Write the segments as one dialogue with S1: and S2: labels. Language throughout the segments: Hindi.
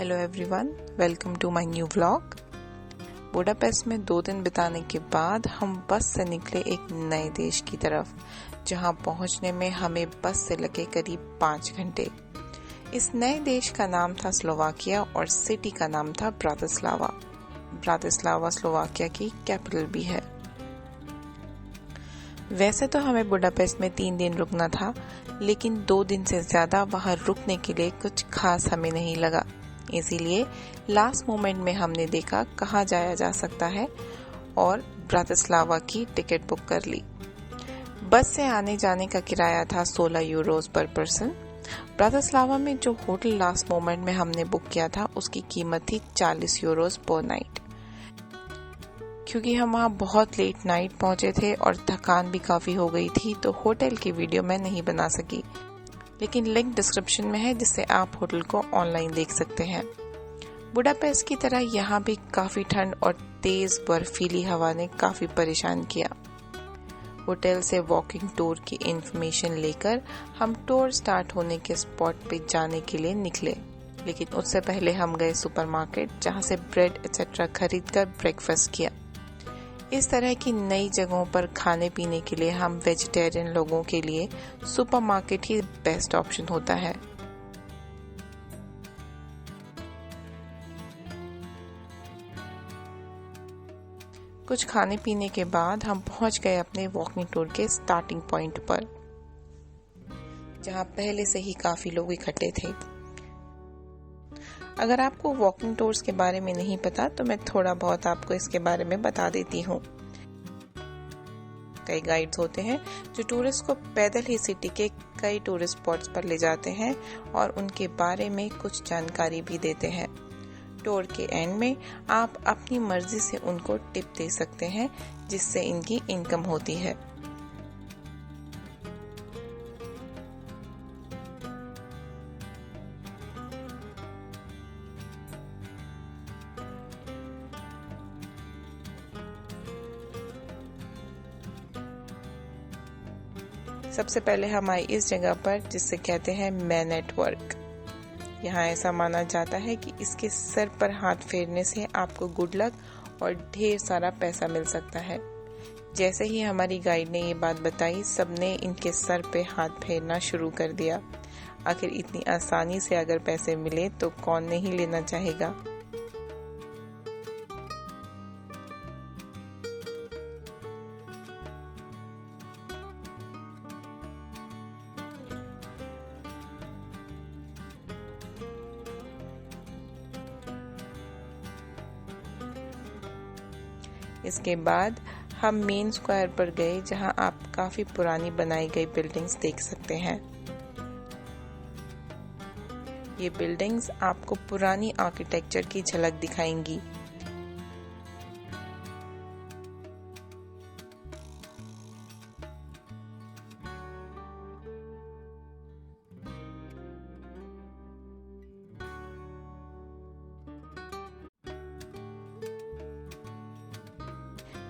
S1: Hello everyone, welcome to my new vlog. Budapest में 2 दिन बिताने के बाद हम बस से निकले एक नए देश की तरफ, जहां पहुंचने में हमें बस से लगे करीब 5 घंटे। इस नए देश का नाम था स्लोवाकिया और सिटी का नाम था ब्रातिस्लावा। ब्रातिस्लावा स्लोवाकिया की कैपिटल भी है। वैसे तो हमें बुडापेस्ट में 3 दिन रुकना था, लेकिन 2 दिन से ज्यादा वहां रुकने के लिए कुछ खास हमें नहीं लगा। इसीलिए लास्ट मोमेंट में हमने देखा कहाँ जाया जा सकता है और ब्रातिस्लावा की टिकट बुक कर ली। बस से आने जाने का किराया था 16 यूरोस पर पर्सन। ब्रातिस्लावा में जो होटल लास्ट मोमेंट में हमने बुक किया था उसकी कीमत थी 40 यूरोस पर नाइट। क्योंकि हम वहाँ बहुत लेट नाइट पहुंचे थे और थकान भी काफी हो गई थी, तो होटल की वीडियो मैं नहीं बना सकी, लेकिन लिंक डिस्क्रिप्शन में है जिससे आप होटल को ऑनलाइन देख सकते हैं। बुडापेस्ट की तरह यहाँ भी काफी ठंड और तेज बर्फीली हवा ने काफी परेशान किया। होटल से वॉकिंग टूर की इंफॉर्मेशन लेकर हम टूर स्टार्ट होने के स्पॉट पे जाने के लिए निकले, लेकिन उससे पहले हम गए सुपरमार्केट, जहाँ से ब्रेड एक्सेट्रा खरीद कर ब्रेकफास्ट किया। इस तरह की नई जगहों पर खाने पीने के लिए हम वेजिटेरियन लोगों के लिए सुपरमार्केट ही बेस्ट ऑप्शन होता है। कुछ खाने पीने के बाद हम पहुंच गए अपने वॉकिंग टूर के स्टार्टिंग पॉइंट पर, जहां पहले से ही काफी लोग इकट्ठे थे। अगर आपको वॉकिंग टूर्स के बारे में नहीं पता तो मैं थोड़ा बहुत आपको इसके बारे में बता देती हूँ। कई गाइड्स होते हैं जो टूरिस्ट को पैदल ही सिटी के कई टूरिस्ट स्पॉट्स पर ले जाते हैं और उनके बारे में कुछ जानकारी भी देते हैं। टूर के एंड में आप अपनी मर्जी से उनको टिप दे सकते हैं, जिससे इनकी इनकम होती है। सबसे पहले हम आए इस जगह पर जिसे कहते हैं मैन एट वर्क। यहाँ ऐसा माना जाता है कि इसके सर पर हाथ फेरने से आपको गुड लक और ढेर सारा पैसा मिल सकता है। जैसे ही हमारी गाइड ने ये बात बताई, सबने इनके सर पे हाथ फेरना शुरू कर दिया। आखिर इतनी आसानी से अगर पैसे मिले तो कौन नहीं लेना चाहेगा। इसके बाद हम मेन स्क्वायर पर गए, जहां आप काफी पुरानी बनाई गई बिल्डिंग्स देख सकते हैं। ये बिल्डिंग्स आपको पुरानी आर्किटेक्चर की झलक दिखाएंगी।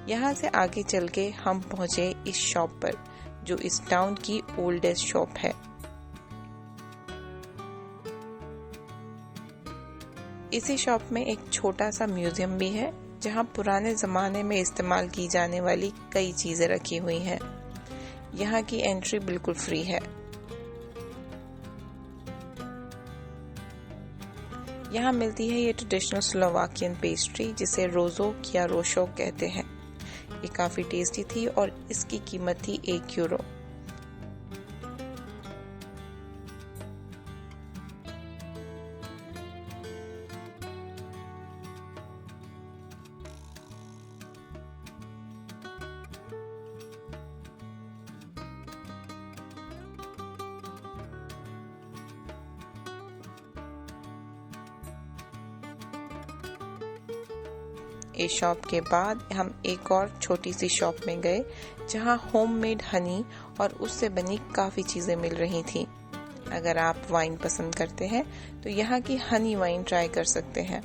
S1: यहाँ से आगे चल के हम पहुंचे इस शॉप पर, जो इस टाउन की ओल्डेस्ट शॉप है। इसी शॉप में एक छोटा सा म्यूजियम भी है, जहाँ पुराने जमाने में इस्तेमाल की जाने वाली कई चीजें रखी हुई हैं। यहाँ की एंट्री बिल्कुल फ्री है। यहाँ मिलती है ये ट्रेडिशनल स्लोवाकियन पेस्ट्री, जिसे रोजोक या रोशोक कहते हैं। ये काफी टेस्टी थी और इसकी कीमत थी 1 यूरो। इस शॉप के बाद हम एक और छोटी सी शॉप में गए, जहां होममेड हनी और उससे बनी काफी चीजें मिल रही थी। अगर आप वाइन पसंद करते हैं तो यहाँ की हनी वाइन ट्राई कर सकते हैं।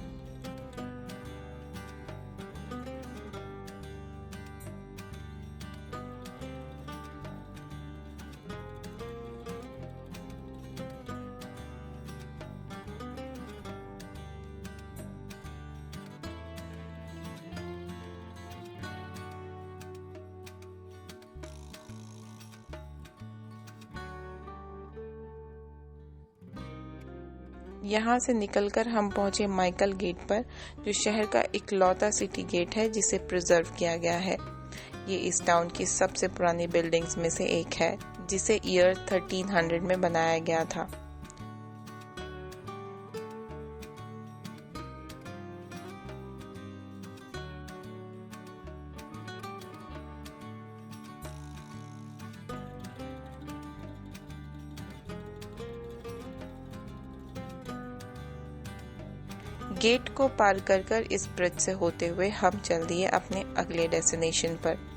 S1: यहाँ से निकलकर हम पहुँचे माइकल गेट पर, जो शहर का इकलौता सिटी गेट है जिसे प्रिजर्व किया गया है। ये इस टाउन की सबसे पुरानी बिल्डिंग्स में से एक है, जिसे ईयर 1300 में बनाया गया था। गेट को पार कर इस ब्रिज से होते हुए हम चल दिए अपने अगले डेस्टिनेशन पर।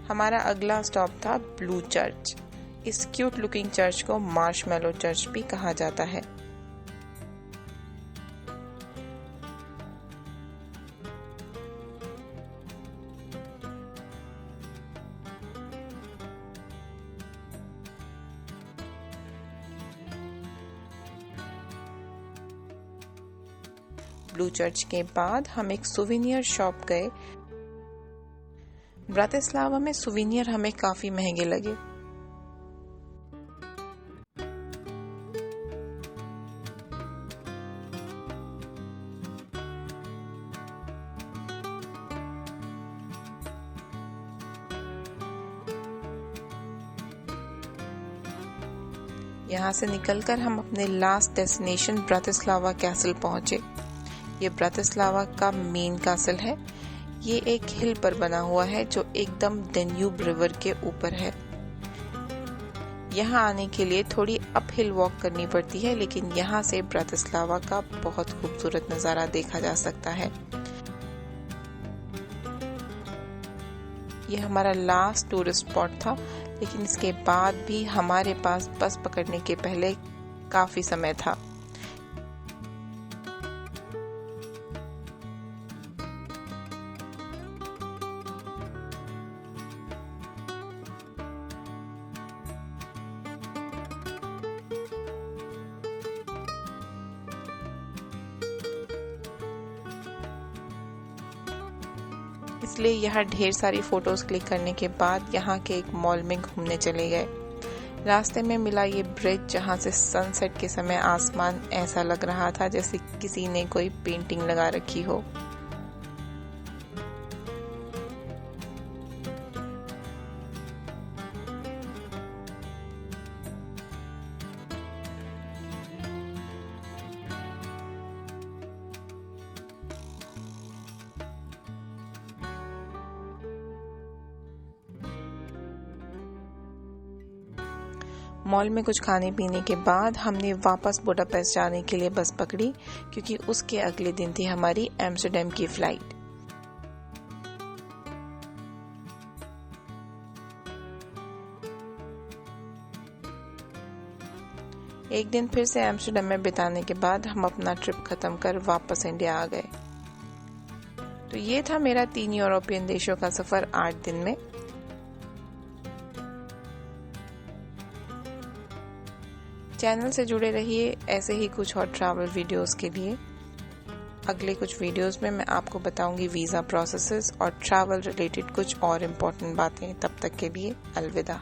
S1: हमारा अगला स्टॉप था ब्लू चर्च। इस क्यूट लुकिंग चर्च को मार्शमैलो चर्च भी कहा जाता है। ब्लू चर्च के बाद हम एक सुवेनियर शॉप गए। ब्रातिस्लावा में सुवेनियर हमें काफी महंगे लगे। यहाँ से निकलकर हम अपने लास्ट डेस्टिनेशन ब्रातिस्लावा कैसल पहुंचे। ये ब्रातिस्लावा का मेन कैसल है। ये एक हिल पर बना हुआ है जो एकदम डेन्यूब रिवर के ऊपर है। यहाँ आने के लिए थोड़ी अपहिल वॉक करनी पड़ती है, लेकिन यहाँ से ब्रातिस्लावा का बहुत खूबसूरत नज़ारा देखा जा सकता है। ये हमारा लास्ट टूरिस्ट स्पॉट था, लेकिन इसके बाद भी हमारे पास बस पकड़ने के पहले काफी समय था। इसलिए यहाँ ढेर सारी फोटोज क्लिक करने के बाद यहाँ के एक मॉल में घूमने चले गए। रास्ते में मिला ये ब्रिज, जहाँ से सनसेट के समय आसमान ऐसा लग रहा था जैसे किसी ने कोई पेंटिंग लगा रखी हो। मॉल में कुछ खाने पीने के बाद हमने वापस बुडापेस्ट जाने के लिए बस पकड़ी, क्योंकि उसके अगले दिन थी हमारी एम्स्टर्डम की फ्लाइट। एक दिन फिर से एम्स्टर्डम में बिताने के बाद हम अपना ट्रिप खत्म कर वापस इंडिया आ गए। तो ये था मेरा 3 यूरोपियन देशों का सफर 8 दिन में। चैनल से जुड़े रहिए ऐसे ही कुछ और ट्रैवल वीडियोस के लिए। अगले कुछ वीडियोस में मैं आपको बताऊंगी वीज़ा प्रोसेसेस और ट्रैवल रिलेटेड कुछ और इम्पोर्टेंट बातें। तब तक के लिए अलविदा।